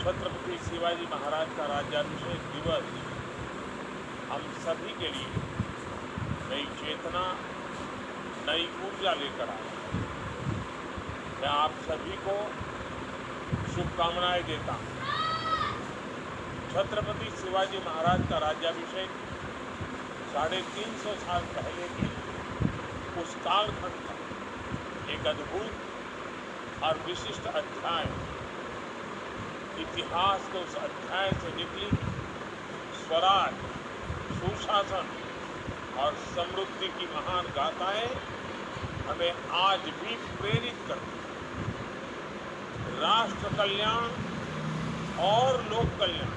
छत्रपति शिवाजी महाराज का राज्याभिषेक दिवस हम सभी के लिए नई चेतना, नई ऊर्जा लेकर आया। मैं आप सभी को शुभकामनाएं देता हूं। छत्रपति शिवाजी महाराज का राज्याभिषेक 350 साल पहले के उस कालखंड का एक अद्भुत और विशिष्ट अध्याय, इतिहास के उस अध्याय से निकली स्वराज, सुशासन और समृद्धि की महान गाथाएं हमें आज भी प्रेरित करती हैं। राष्ट्र कल्याण और लोक कल्याण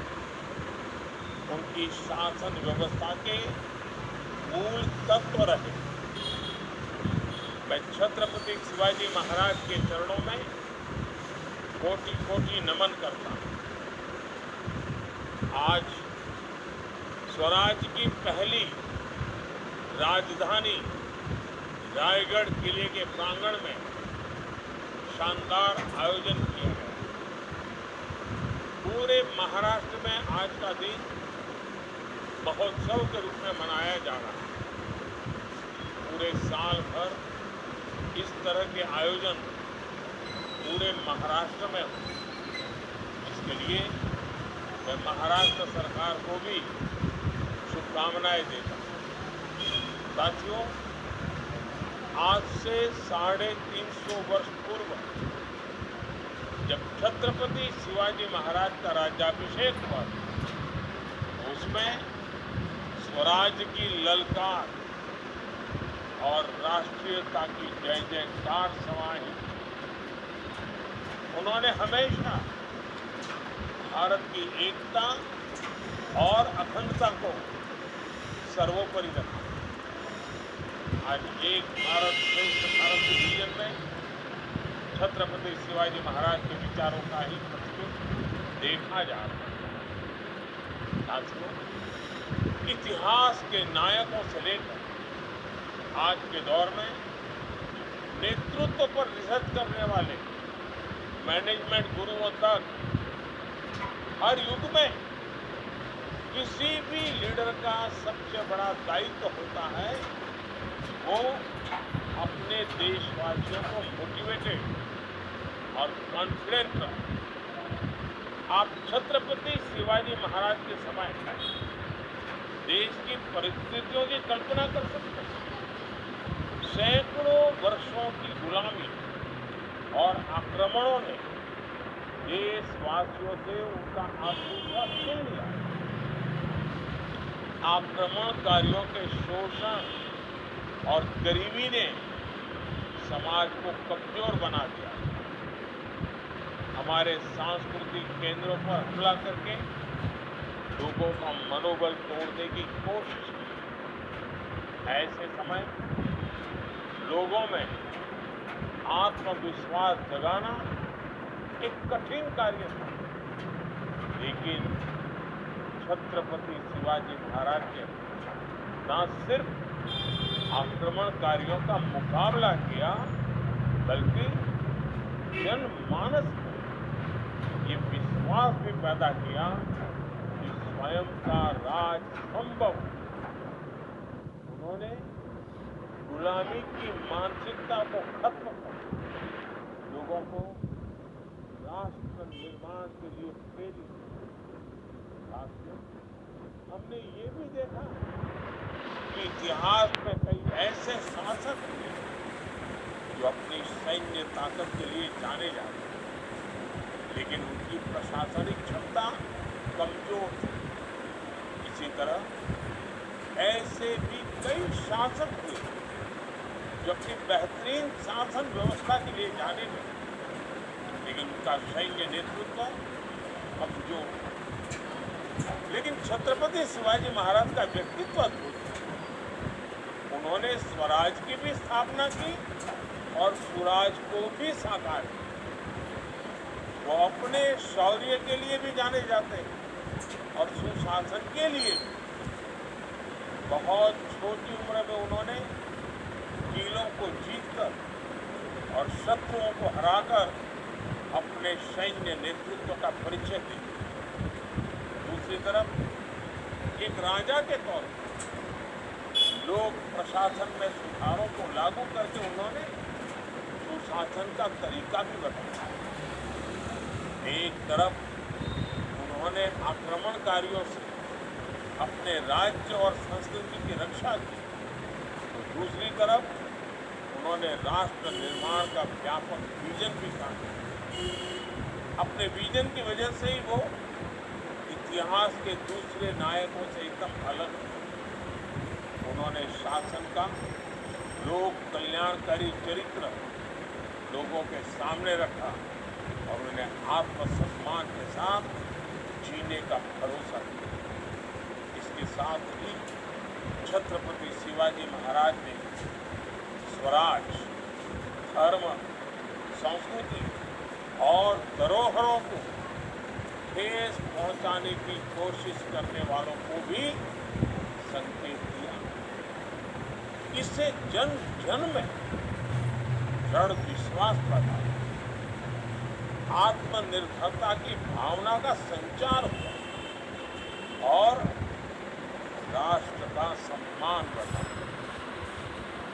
उनकी शासन व्यवस्था के मूल तत्व रहे। मैं छत्रपति शिवाजी महाराज के चरणों में कोटि कोटि नमन करता हूं। आज स्वराज की पहली राजधानी रायगढ़ किले के प्रांगण में शानदार आयोजन किया गया। पूरे महाराष्ट्र में आज का दिन महोत्सव के रूप में मनाया जा रहा है। पूरे साल भर इस तरह के आयोजन पूरे महाराष्ट्र में हो, इसके लिए मैं महाराष्ट्र सरकार को भी शुभकामनाएं देता हूं। साथियों, आज से 350 वर्ष पूर्व जब छत्रपति शिवाजी महाराज का राज्याभिषेक हुआ, उसमें स्वराज की ललकार और राष्ट्रीयता की जय जयकार समाई। उन्होंने हमेशा भारत की एकता और अखंडता को सर्वोपरि रखा। आज एक भारत श्रेष्ठ भारत के विजन में छत्रपति शिवाजी महाराज के विचारों का ही प्रतिबिंब देखा जा रहा है। साथियों, इतिहास के नायकों से लेकर आज के दौर में नेतृत्व पर रिसर्च करने वाले मैनेजमेंट गुरुओं तक हर युग में किसी भी लीडर का सबसे बड़ा दायित्व होता है वो अपने देशवासियों को मोटिवेटेड और कॉन्फिडेंट रहे। आप छत्रपति शिवाजी महाराज के समय देश की परिस्थितियों की कल्पना कर सकते हैं। सैकड़ों वर्षों की गुलामी और आक्रमणों ने देशवासियों से उनका आत्मविश्वास छीन लिया। आक्रमणकारियों के शोषण और गरीबी ने समाज को कमजोर बना दिया। हमारे सांस्कृतिक केंद्रों पर हमला करके लोगों का मनोबल तोड़ने की कोशिश की। ऐसे समय लोगों में आत्मविश्वास जगाना एक कठिन कार्य था, लेकिन छत्रपति शिवाजी महाराज ने न सिर्फ आक्रमणकारियों का मुकाबला किया, बल्कि जनमानस में ये विश्वास भी पैदा किया कि स्वयं का राज संभव। उन्होंने गुलामी की मानसिकता को खत्म कर लोगों को राष्ट्र निर्माण के लिए प्रेरित किया। हमने ये भी देखा कि इतिहास में कई ऐसे शासक हुए जो अपनी सैन्य ताकत के लिए जाने जाते हैं, लेकिन उनकी प्रशासनिक क्षमता कमजोर थी। इसी तरह ऐसे भी कई शासक हुए जो अपनी बेहतरीन शासन व्यवस्था के लिए जाने गए, लेकिन उनका सैन्य नेतृत्व कमजोर। लेकिन छत्रपति शिवाजी महाराज का व्यक्तित्व अद्भुत है। उन्होंने स्वराज की भी स्थापना की और सुराज को भी साकार किया। वो अपने शौर्य के लिए भी जाने जाते हैं और सुशासन के लिए भी। बहुत छोटी उम्र में उन्होंने किलों को जीतकर और शत्रुओं को हराकर अपने सैन्य नेतृत्व का परिचय दी। दूसरी तरफ एक राजा के तौर पर लोक प्रशासन में सुधारों को लागू करके उन्होंने सुशासन का तरीका भी बताया। एक तरफ उन्होंने आक्रमणकारियों से अपने राज्य और संस्कृति की रक्षा की, तो दूसरी तरफ उन्होंने राष्ट्र निर्माण का व्यापक विजन भी साझा किया। अपने विजन की वजह से ही वो इतिहास के दूसरे नायकों से एकदम अलग थे। उन्होंने शासन का लोक कल्याणकारी चरित्र लोगों के सामने रखा और उन्हें आत्मसम्मान के साथ जीने का भरोसा दिया। इसके साथ ही छत्रपति शिवाजी महाराज ने स्वराज, धर्म, संस्कृति और धरोहरों को ठेस पहुंचाने की कोशिश करने वालों को भी संकेत दिया। इससे जन जन में दृढ़ विश्वास पैदा हुआ, आत्मनिर्भरता की भावना का संचार हुआ और राष्ट्र का सम्मान बढ़ा।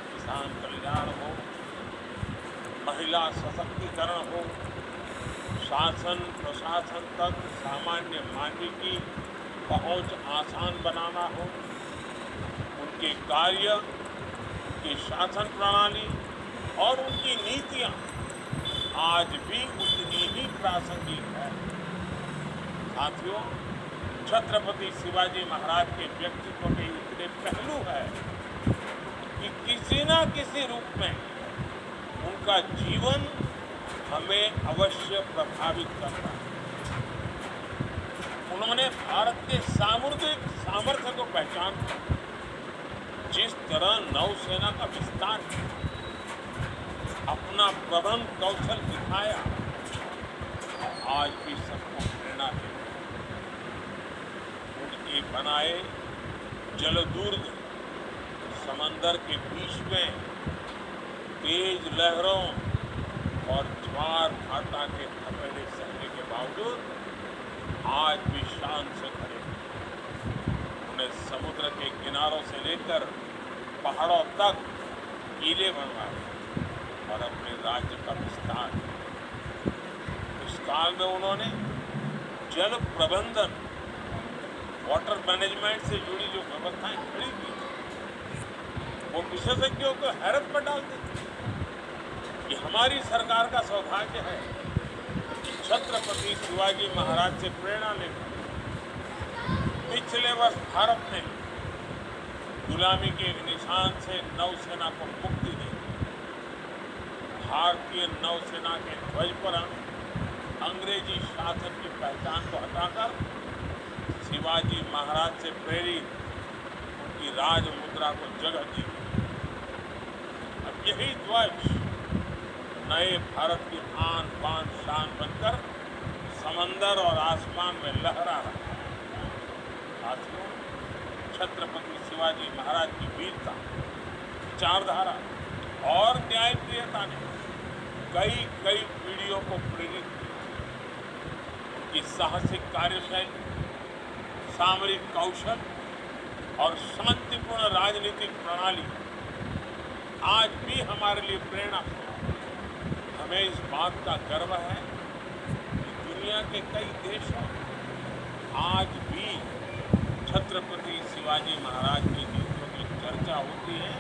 किसान कल्याण हो, महिला सशक्तिकरण हो, शासन प्रशासन तक सामान्य मानवी की पहुंच आसान बनाना हो, उनके कार्य, उनकी शासन प्रणाली और उनकी नीतियां आज भी उतनी ही प्रासंगिक है। साथियों, छत्रपति शिवाजी महाराज के व्यक्तित्व के इतने पहलू हैं कि किसी न किसी रूप में उनका जीवन हमें अवश्य प्रभावित करता है। उन्होंने भारत के सामुद्रिक सामर्थ्य को पहचाना, जिस तरह नौसेना का विस्तार किया, अपना प्रबंध कौशल दिखाया, आज भी सबको प्रेरणा देता है। उनके बनाए जलदुर्ग समंदर के बीच में तेज लहरों और ज्वार भाटा के थपेड़े सहने के बावजूद आज भी शान से खड़े हैं। उन्हें समुद्र के किनारों से लेकर पहाड़ों तक किले बनवाए और अपने राज्य का विस्तार किया। इस काल में उन्होंने जल प्रबंधन, वाटर मैनेजमेंट से जुड़ी जो व्यवस्थाएं खड़ी की, वो विशेषज्ञों को हैरत में डाल देती। ये हमारी सरकार का सौभाग्य है कि छत्रपति शिवाजी महाराज से प्रेरणा लेकर पिछले वर्ष भारत ने गुलामी के एक निशान से नौसेना को मुक्ति दी। भारतीय नौसेना के ध्वज पर अंग्रेजी शासन की पहचान को हटाकर शिवाजी महाराज से प्रेरित उनकी राज मुद्रा को जगह दी। अब यही ध्वज नए भारत की आन बान शान बनकर समंदर और आसमान में लहरा रहा है। साथियों, छत्रपति शिवाजी महाराज की वीरता, विचारधारा और न्यायप्रियता ने कई पीढ़ियों को प्रेरित किया। उनकी साहसिक कार्यशैली, सामरिक कौशल और शांतिपूर्ण राजनीतिक प्रणाली आज भी हमारे लिए प्रेरणा है। हमें इस बात का गर्व है कि दुनिया के कई देशों आज भी छत्रपति शिवाजी महाराज की नीतियों की चर्चा होती है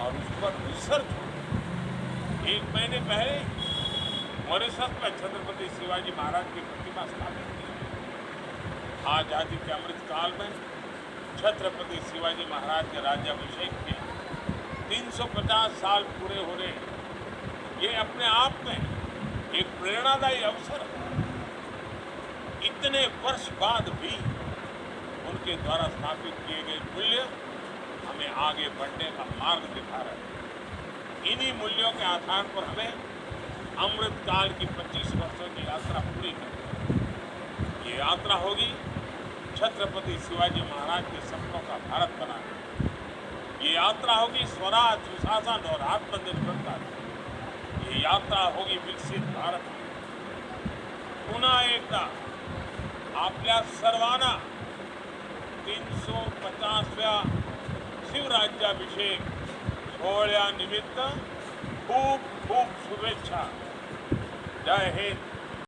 और उस पर रिसर्च होती है। एक महीने पहले मॉरिशस में छत्रपति शिवाजी महाराज की प्रतिमा स्थापित की। आजादी के अमृत काल में छत्रपति शिवाजी महाराज के राज्याभिषेक के 350 साल पूरे हो रहे हैं। ये अपने आप में एक प्रेरणादायी अवसर है। इतने वर्ष बाद भी उनके द्वारा स्थापित किए गए मूल्य हमें आगे बढ़ने का मार्ग दिखा रहे हैं। इन्हीं मूल्यों के आधार पर हमें अमृतकाल की 25 वर्षों की यात्रा पूरी करनी है। ये यात्रा होगी छत्रपति शिवाजी महाराज के सपनों का भारत बनाने। ये यात्रा होगी स्वराज, सुशासन और आत्मनिर्भरता। ये यात्रा होगी विकसित भारत की। पुन्हा एकदा आपल्या सर्वांना 350व्या शिवराज्याभिषेक सोहळ्यानिमित्त खूप खूप शुभेच्छा. जय हिंद.